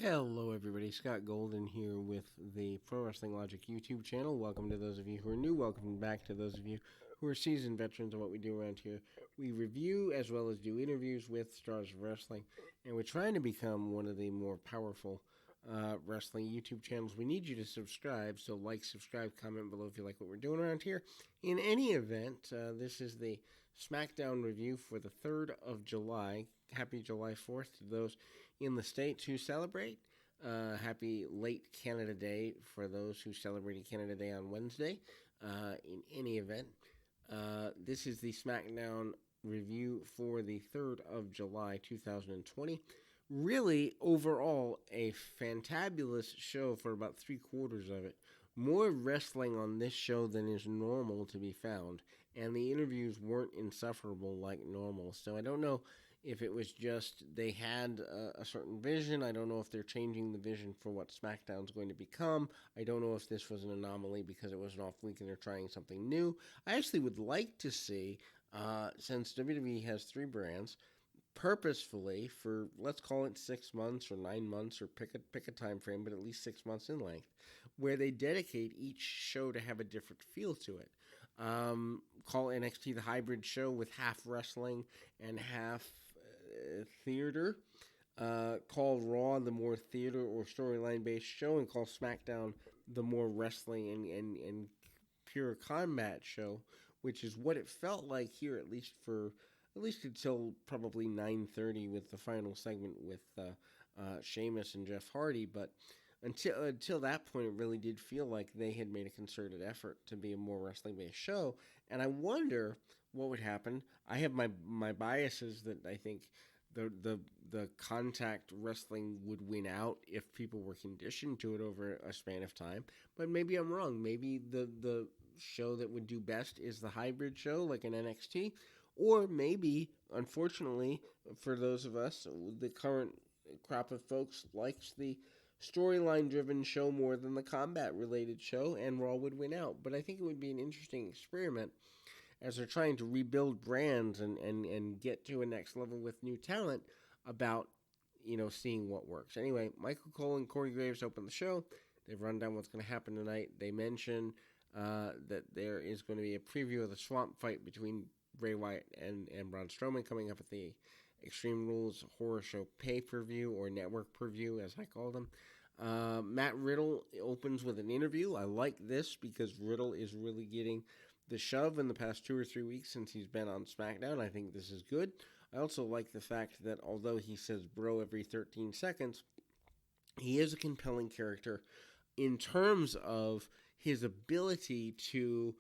Hello, everybody. Scott Golden here with the Pro Wrestling Logic YouTube channel. Welcome to those of you who are new. Welcome back to those of you who are seasoned veterans of what we do around here. We review as well as do interviews with stars of wrestling, and we're trying to become one of the more powerful wrestling YouTube channels. We need you to subscribe, so like, subscribe, comment below if you like what we're doing around here. In any event, this is the SmackDown review for the 3rd of July. Happy July 4th to those in the States who celebrate. Happy late Canada Day for those who celebrated Canada Day on Wednesday. In any event, this is the SmackDown review for the 3rd of July 2020. Really, overall, a fantabulous show for about 3/4 of it. More wrestling on this show than is normal to be found, and the interviews weren't insufferable like normal. So I don't know if it was just they had a certain vision. I don't know if they're changing the vision for what SmackDown's going to become. I don't know if this was an anomaly because it was an off week and they're trying something new. I actually would like to see, since WWE has 3 brands, purposefully for, let's call it 6 months or 9 months, or pick a time frame, but at least 6 months in length, where they dedicate each show to have a different feel to it. Call NXT the hybrid show with half wrestling and half theater. Call Raw the more theater or storyline based show, and call SmackDown the more wrestling and pure combat show, which is what it felt like here, at least until probably 9:30 with the final segment with Sheamus and Jeff Hardy. But until that point, it really did feel like they had made a concerted effort to be a more wrestling-based show. And I wonder what would happen. I have my biases that I think the contact wrestling would win out if people were conditioned to it over a span of time. But maybe I'm wrong. Maybe the show that would do best is the hybrid show, like an NXT. Or maybe, unfortunately, for those of us, the current crop of folks likes the storyline-driven show more than the combat-related show, and Raw would win out. But I think it would be an interesting experiment as they're trying to rebuild brands and get to a next level with new talent about, seeing what works. Anyway, Michael Cole and Corey Graves open the show. They've run down what's going to happen tonight. They mention that there is going to be a preview of the swamp fight between Bray Wyatt and Braun Strowman coming up at the Extreme Rules Horror Show pay-per-view, or network per-view, as I call them. Matt Riddle opens with an interview. I like this because Riddle is really getting the shove in the past 2 or 3 weeks since he's been on SmackDown. I think this is good. I also like the fact that although he says bro every 13 seconds, he is a compelling character in terms of his ability to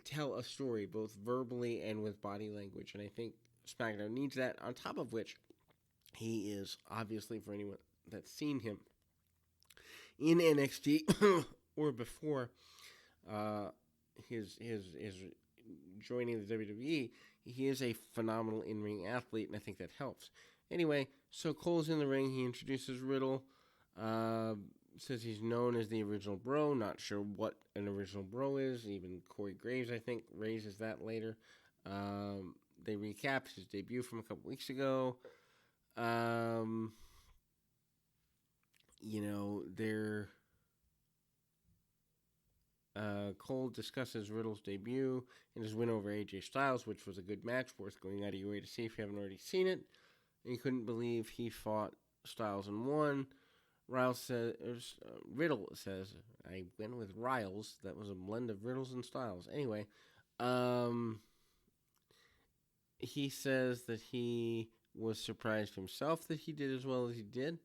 tell a story, both verbally and with body language. And I think SmackDown needs that, on top of which he is, obviously, for anyone that's seen him in NXT or before his joining the WWE, he is a phenomenal in-ring athlete, and I think that helps. Anyway, so Cole's in the ring. He introduces Riddle, says he's known as the original bro. Not sure what an original bro is. Even Corey Graves, I think, raises that later. They recap his debut from a couple weeks ago. Cole discusses Riddle's debut and his win over AJ Styles, which was a good match, worth going out of your way to see if you haven't already seen it. And he couldn't believe he fought Styles and won. Riddle says, I went with Riles. That was a blend of Riddles and Styles. Anyway, he says that he was surprised himself that he did as well as he did.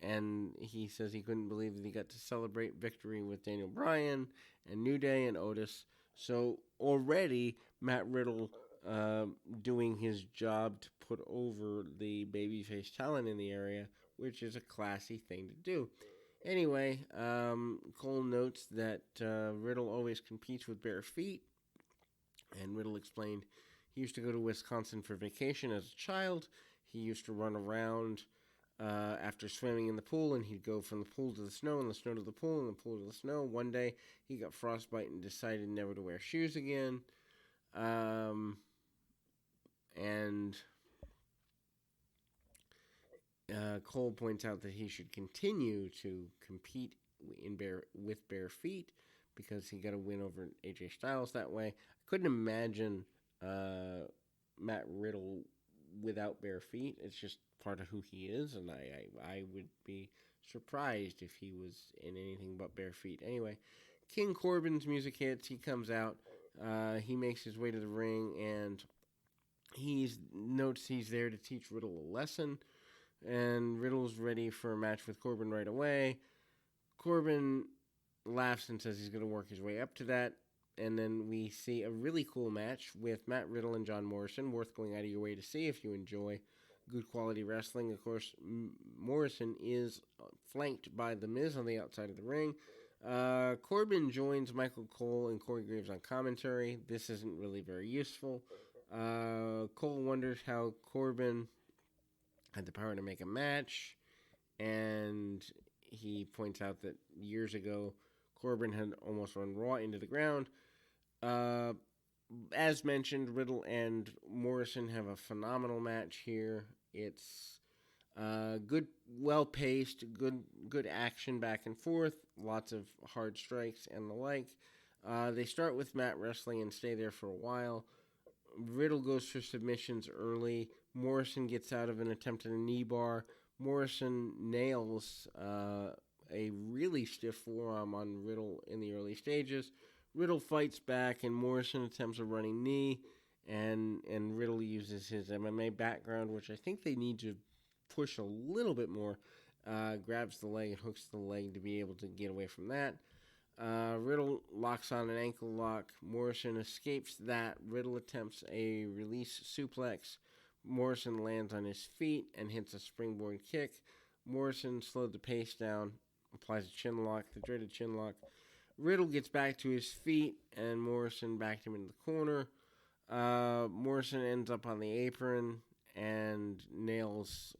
And he says he couldn't believe that he got to celebrate victory with Daniel Bryan and New Day and Otis. So already Matt Riddle doing his job to put over the babyface talent in the area, which is a classy thing to do. Anyway, Cole notes that Riddle always competes with bare feet, and Riddle explained he used to go to Wisconsin for vacation as a child. He used to run around after swimming in the pool, and he'd go from the pool to the snow, and the snow to the pool, and the pool to the snow. One day, he got frostbite and decided never to wear shoes again. And Cole points out that he should continue to compete with bare feet because he got a win over AJ Styles that way. I couldn't imagine Matt Riddle without bare feet. It's just part of who he is, and I would be surprised if he was in anything but bare feet. Anyway, King Corbin's music hits. He comes out. He makes his way to the ring, and notes he's there to teach Riddle a lesson. And Riddle's ready for a match with Corbin right away. Corbin laughs and says he's going to work his way up to that. And then we see a really cool match with Matt Riddle and John Morrison, worth going out of your way to see if you enjoy good quality wrestling. Of course, Morrison is flanked by The Miz on the outside of the ring. Corbin joins Michael Cole and Corey Graves on commentary. This isn't really very useful. Cole wonders how Corbin had the power to make a match, and he points out that years ago, Corbin had almost run Raw into the ground. As mentioned, Riddle and Morrison have a phenomenal match here. It's good, well-paced, good action back and forth, lots of hard strikes and the like. They start with mat wrestling and stay there for a while. Riddle goes for submissions early. Morrison gets out of an attempt at a knee bar. Morrison nails a really stiff forearm on Riddle in the early stages. Riddle fights back, and Morrison attempts a running knee, and Riddle uses his MMA background, which I think they need to push a little bit more. Grabs the leg and hooks the leg to be able to get away from that. Riddle locks on an ankle lock. Morrison escapes that. Riddle attempts a release suplex. Morrison lands on his feet and hits a springboard kick. Morrison slowed the pace down, applies a chin lock, the dreaded chin lock. Riddle gets back to his feet, and Morrison backed him into the corner. Morrison ends up on the apron and nails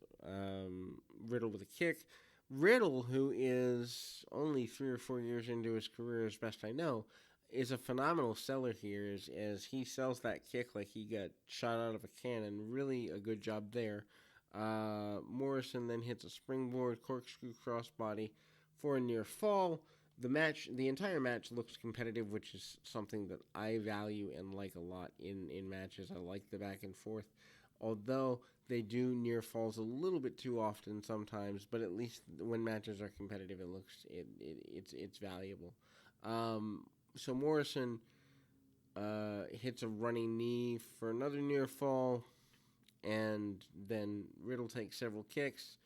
Riddle with a kick. Riddle, who is only 3 or 4 years into his career, as best I know, is a phenomenal seller here as he sells that kick like he got shot out of a cannon. Really a good job there. Morrison then hits a springboard corkscrew crossbody for a near fall. The entire match looks competitive, which is something that I value and like a lot in matches. I like the back and forth, although they do near falls a little bit too often sometimes. But at least when matches are competitive, it's valuable. So Morrison hits a running knee for another near fall, and then Riddle takes several kicks.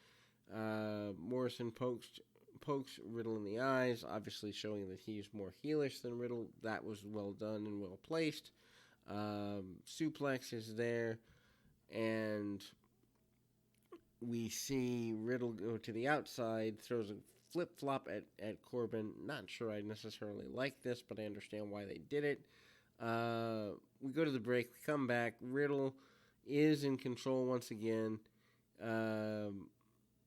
Morrison pokes Riddle in the eyes, obviously showing that he's more heelish than Riddle. That was well done and well placed. Suplex is there, and we see Riddle go to the outside, throws a flip-flop at Corbin. Not sure I necessarily like this, but I understand why they did it. We go to the break, we come back. Riddle is in control once again.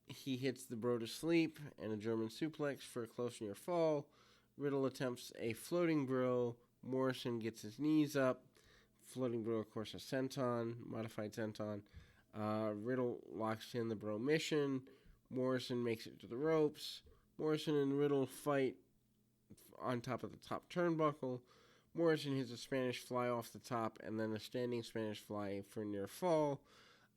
He hits the bro to sleep and a German suplex for a close near fall. Riddle attempts a floating bro. Morrison gets his knees up. Floating bro, of course, a senton, modified senton. Riddle locks in the bro mission. Morrison makes it to the ropes. Morrison and Riddle fight on top of the top turnbuckle. Morrison hits a Spanish fly off the top and then a standing Spanish fly for a near fall.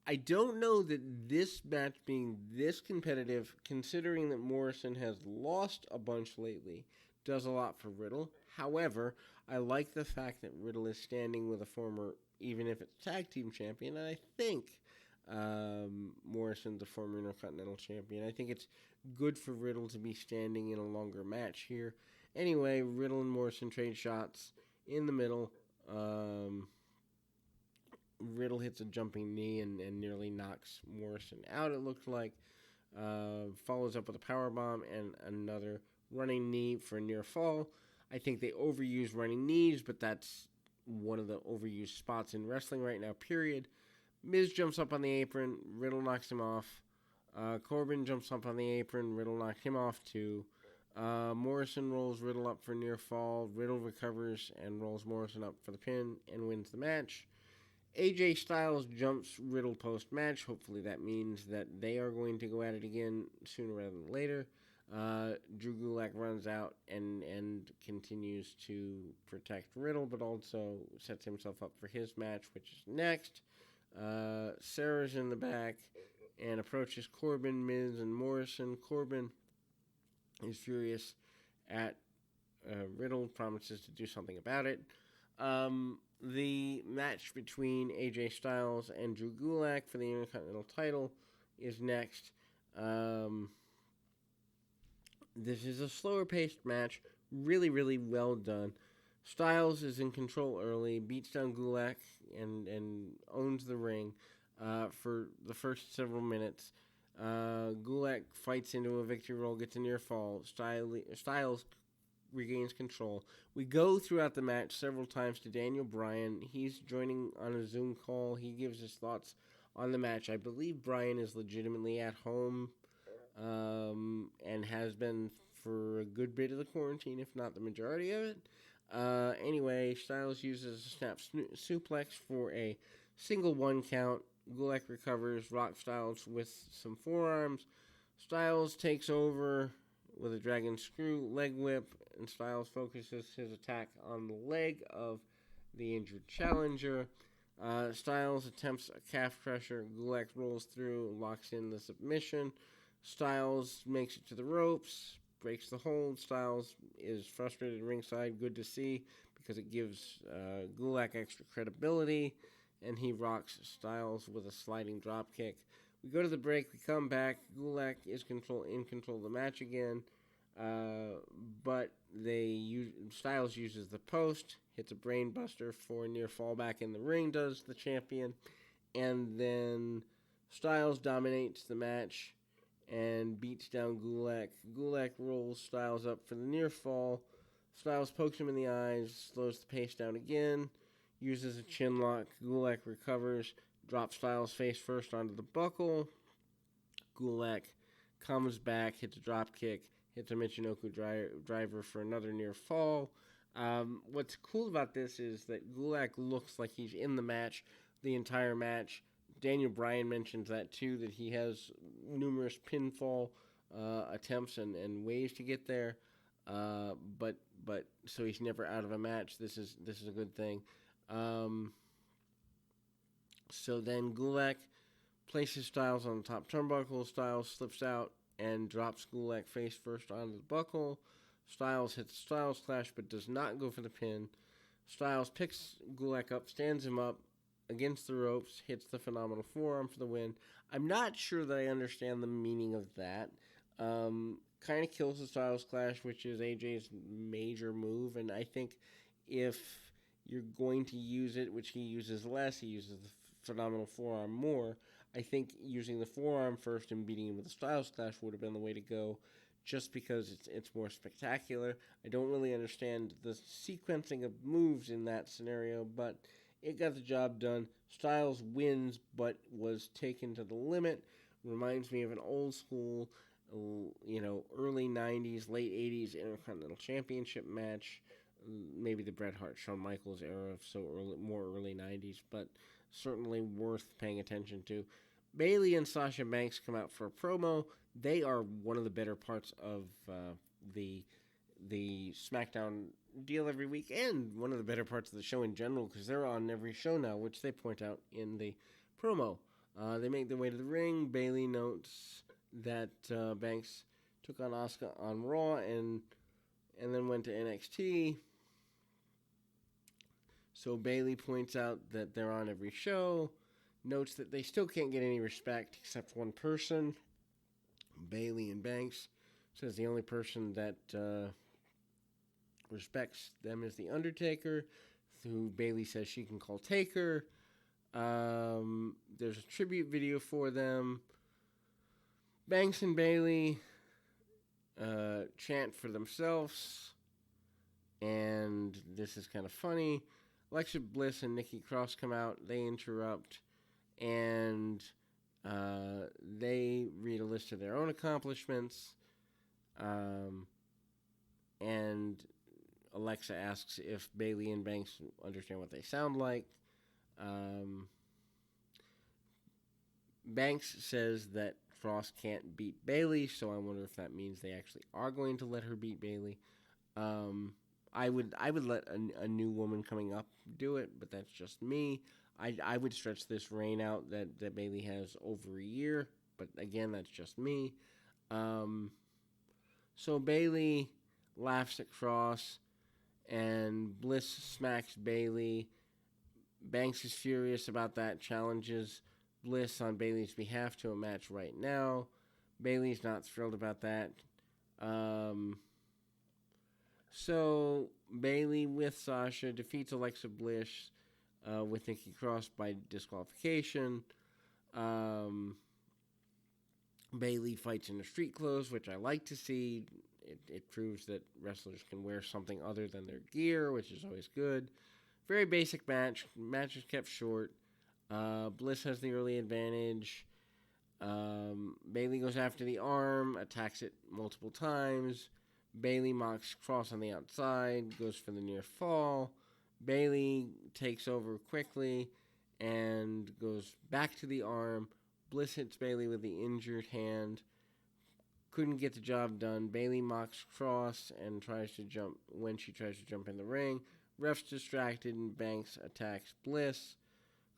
I don't know that this match being this competitive, considering that Morrison has lost a bunch lately, does a lot for Riddle. However, I like the fact that Riddle is standing with a former, even if it's tag team champion, and I think Morrison's a former Intercontinental champion. I think it's good for Riddle to be standing in a longer match here. Anyway, Riddle and Morrison trade shots in the middle. Riddle hits a jumping knee and nearly knocks Morrison out, it looks like. Follows up with a powerbomb and another running knee for a near fall. I think they overuse running knees, but that's one of the overused spots in wrestling right now, period. Miz jumps up on the apron. Riddle knocks him off. Corbin jumps up on the apron. Riddle knocks him off too. Morrison rolls Riddle up for a near fall. Riddle recovers and rolls Morrison up for the pin and wins the match. AJ Styles jumps Riddle post-match. Hopefully that means that they are going to go at it again sooner rather than later. Drew Gulak runs out and continues to protect Riddle, but also sets himself up for his match, which is next. Sarah's in the back and approaches Corbin, Miz, and Morrison. Corbin is furious at Riddle, promises to do something about it. The match between AJ Styles and Drew Gulak for the Intercontinental title is next. This is a slower paced match, really, really well done. Styles is in control early, beats down Gulak and owns the ring for the first several minutes. Gulak fights into a victory roll, gets a near fall. Styles regains control. We go throughout the match several times to Daniel Bryan. He's joining on a Zoom call. He gives his thoughts on the match. I believe Bryan is legitimately at home and has been for a good bit of the quarantine, if not the majority of it. Anyway, Styles uses a snap suplex for a single 1 count. Gulak recovers, Rock Styles with some forearms. Styles takes over with a dragon screw leg whip, and Styles focuses his attack on the leg of the injured challenger. Styles attempts a calf crusher. Gulak rolls through, locks in the submission. Styles makes it to the ropes, breaks the hold. Styles is frustrated ringside. Good to see because it gives Gulak extra credibility, and he rocks Styles with a sliding drop kick. We go to the break. We come back. Gulak is in control of the match again, but Styles uses the post, hits a brainbuster for a near fallback in the ring. Does the champion, and then Styles dominates the match and beats down Gulak. Gulak rolls Styles up for the near fall. Styles pokes him in the eyes, slows the pace down again, uses a chin lock. Gulak recovers, drops Styles face first onto the buckle. Gulak comes back, hits a drop kick, hits a Michinoku driver for another near fall. What's cool about this is that Gulak looks like he's in the match the entire match. Daniel Bryan mentions that too, that he has numerous pinfall attempts and ways to get there, but so he's never out of a match. This is a good thing. So then Gulak places Styles on the top turnbuckle. Styles slips out and drops Gulak face first onto the buckle. Styles hits Styles Clash but does not go for the pin. Styles picks Gulak up, stands him up against the ropes, hits the phenomenal forearm for the win. I'm not sure that I understand the meaning of that. Kind of kills the Styles Clash, which is AJ's major move, and I think if you're going to use it, which he uses less, he uses the phenomenal forearm more. I think using the forearm first and beating him with the Styles Clash would have been the way to go, just because it's more spectacular. I don't really understand the sequencing of moves in that scenario, but it got the job done. Styles wins, but was taken to the limit. Reminds me of an old school, early 90s, late 80s Intercontinental Championship match. Maybe the Bret Hart, Shawn Michaels era of more early 90s, but certainly worth paying attention to. Bayley and Sasha Banks come out for a promo. They are one of the better parts of the SmackDown deal every week, and one of the better parts of the show in general, because they're on every show now, which they point out in the promo. They make their way to the ring. Bayley notes that Banks took on Asuka on Raw and then went to NXT. So Bayley points out that they're on every show, notes that they still can't get any respect except one person, Bayley and Banks. Says the only person that respects them is The Undertaker, who Bayley says she can call Taker. There's a tribute video for them. Banks and Bayley chant for themselves, and this is kind of funny. Alexa Bliss and Nikki Cross come out. They interrupt, and they read a list of their own accomplishments. And Alexa asks if Bayley and Banks understand what they sound like. Um, Banks says that Cross can't beat Bailey, so I wonder if that means they actually are going to let her beat Bailey. Um, I would let a new woman coming up do it, but that's just me. I would stretch this reign out that Bailey has over a year, but again, that's just me. Um, so Bailey laughs at Cross, and Bliss smacks Bailey. Banks is furious about that, challenges Bliss on Bailey's behalf to a match right now. Bailey's not thrilled about that. Um, so Bailey with Sasha defeats Alexa Bliss with Nikki Cross by disqualification. Um, Bailey fights in her street clothes, which I like to see. It proves that wrestlers can wear something other than their gear, which is always good. Very basic match. Match is kept short. Bliss has the early advantage. Bailey goes after the arm, attacks it multiple times. Bailey mocks Cross on the outside, goes for the near fall. Bailey takes over quickly and goes back to the arm. Bliss hits Bailey with the injured hand. Couldn't get the job done. Bailey mocks Cross and tries to jump when she tries to jump in the ring. Ref's distracted and Banks attacks Bliss.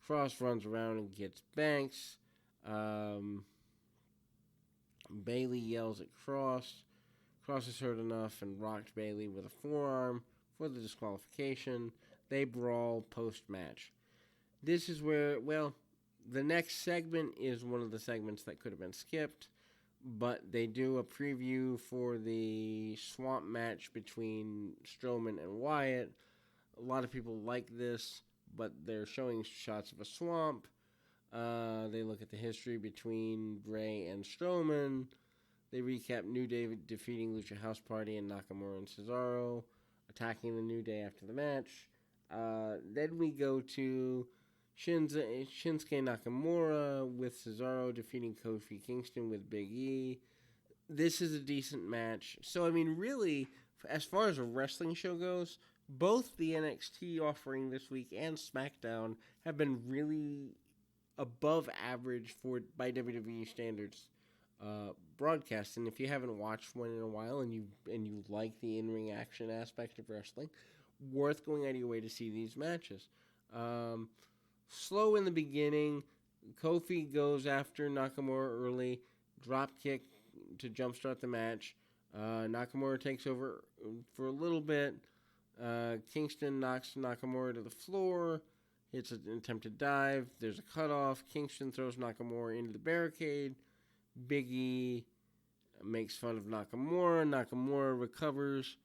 Cross runs around and gets Banks. Bailey yells at Cross. Cross is hurt enough and rocked Bailey with a forearm for the disqualification. They brawl post-match. This is where, well, the next segment is one of the segments that could have been skipped, but they do a preview for the swamp match between Strowman and Wyatt. A lot of people like this, but they're showing shots of a swamp. They look at the history between Bray and Strowman. They recap New Day defeating Lucha House Party and Nakamura and Cesaro, attacking the New Day after the match. Then we go to Shinsuke Nakamura with Cesaro defeating Kofi Kingston with Big E. This is a decent match. So, I mean, really, as far as a wrestling show goes, both the NXT offering this week and SmackDown have been really above average by WWE standards broadcast. And if you haven't watched one in a while and you like the in-ring action aspect of wrestling, worth going out of your way to see these matches. Slow in the beginning. Kofi goes after Nakamura early. Drop kick to jumpstart the match. Nakamura takes over for a little bit. Kingston knocks Nakamura to the floor. Hits an attempted dive. There's a cutoff. Kingston throws Nakamura into the barricade. Big E makes fun of Nakamura. Nakamura recovers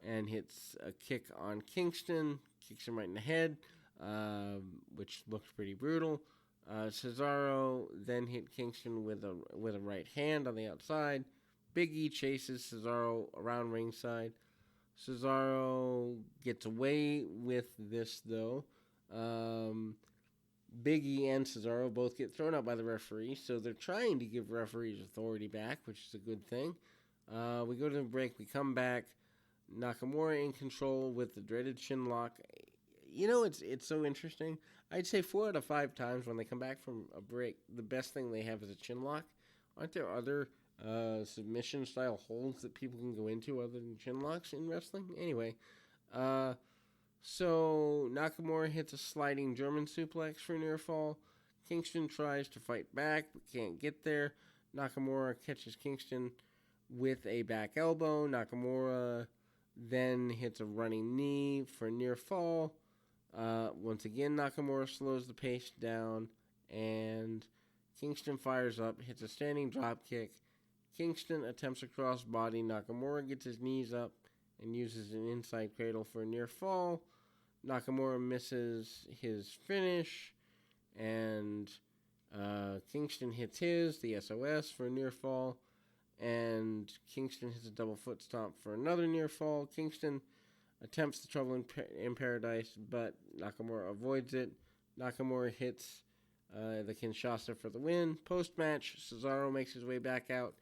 and hits a kick on Kingston. Kicks him right in the head, which looks pretty brutal. Cesaro then hit Kingston with a right hand on the outside. Big E chases Cesaro around ringside. Cesaro gets away with this, though. Big E and Cesaro both get thrown out by the referee, so they're trying to give referees authority back, which is a good thing. We go to the break. We come back. Nakamura in control with the dreaded shin lock. You know, it's so interesting. I'd say 4 out of 5 times when they come back from a break, the best thing they have is a chin lock. Aren't there other submission-style holds that people can go into other than chin locks in wrestling? Anyway, so Nakamura hits a sliding German suplex for near fall. Kingston tries to fight back, but can't get there. Nakamura catches Kingston with a back elbow. Nakamura then hits a running knee for near fall. Once again, Nakamura slows the pace down, and Kingston fires up, hits a standing drop kick. Kingston attempts a crossbody. Nakamura gets his knees up and uses an inside cradle for a near fall. Nakamura misses his finish, and Kingston hits the SOS for a near fall, and Kingston hits a double foot stomp for another near fall. Kingston attempts the Trouble in Paradise, but Nakamura avoids it. Nakamura hits the Kinshasa for the win. Post-match, Cesaro makes his way back out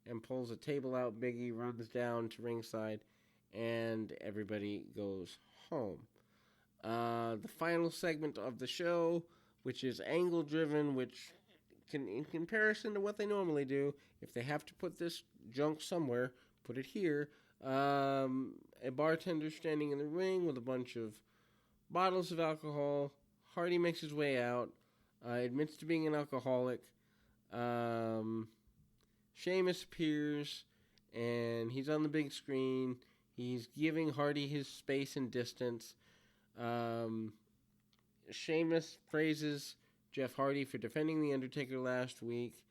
and pulls a table out. Big E runs down to ringside, and everybody goes home. The final segment of the show, which is angle driven, which can, in comparison to what they normally do, if they have to put this junk somewhere, put it here. A bartender standing in the ring with a bunch of bottles of alcohol. Hardy makes his way out, admits to being an alcoholic. Sheamus appears, and he's on the big screen. He's giving Hardy his space and distance. Sheamus praises Jeff Hardy for defending The Undertaker last week.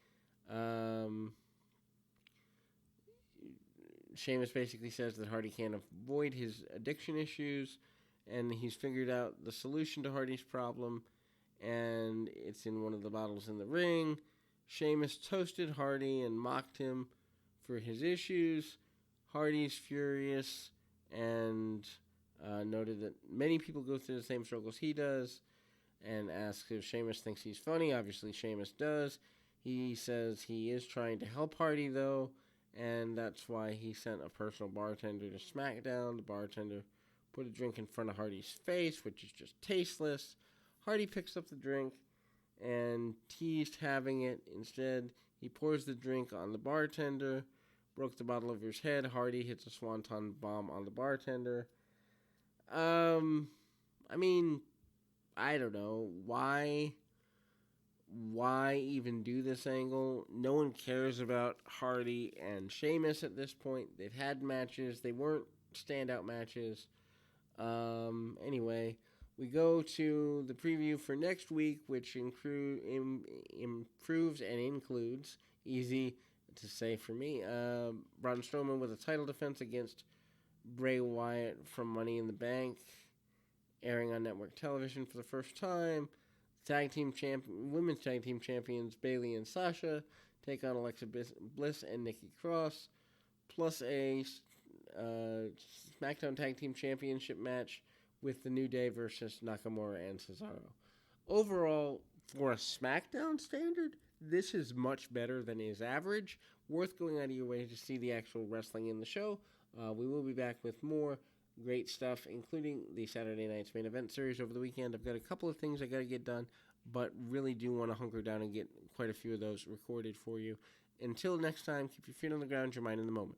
Sheamus basically says that Hardy can't avoid his addiction issues, and he's figured out the solution to Hardy's problem, and it's in one of the bottles in the ring. Sheamus toasted Hardy and mocked him for his issues. Hardy's furious and noted that many people go through the same struggles he does, and asks if Sheamus thinks he's funny. Obviously, Sheamus does. He says he is trying to help Hardy, though, and that's why he sent a personal bartender to SmackDown. The bartender put a drink in front of Hardy's face, which is just tasteless. Hardy picks up the drink and teased having it. Instead, he pours the drink on the bartender, broke the bottle over his head. Hardy hits a swanton bomb on the bartender. I mean, I don't know. Why even do this angle? No one cares about Hardy and Sheamus at this point. They've had matches. They weren't standout matches. Anyway, we go to the preview for next week, which improves and includes, easy to say for me, Braun Strowman with a title defense against Bray Wyatt from Money in the Bank, airing on network television for the first time. Women's tag team champions Bayley and Sasha take on Alexa Bliss and Nikki Cross, plus a SmackDown Tag Team Championship match with the New Day versus Nakamura and Cesaro. Overall, for a SmackDown standard, this is much better than is average. Worth going out of your way to see the actual wrestling in the show. We will be back with more great stuff, including the Saturday Night's Main Event series over the weekend. I've got a couple of things I got to get done, but really do want to hunker down and get quite a few of those recorded for you. Until next time, keep your feet on the ground, your mind in the moment.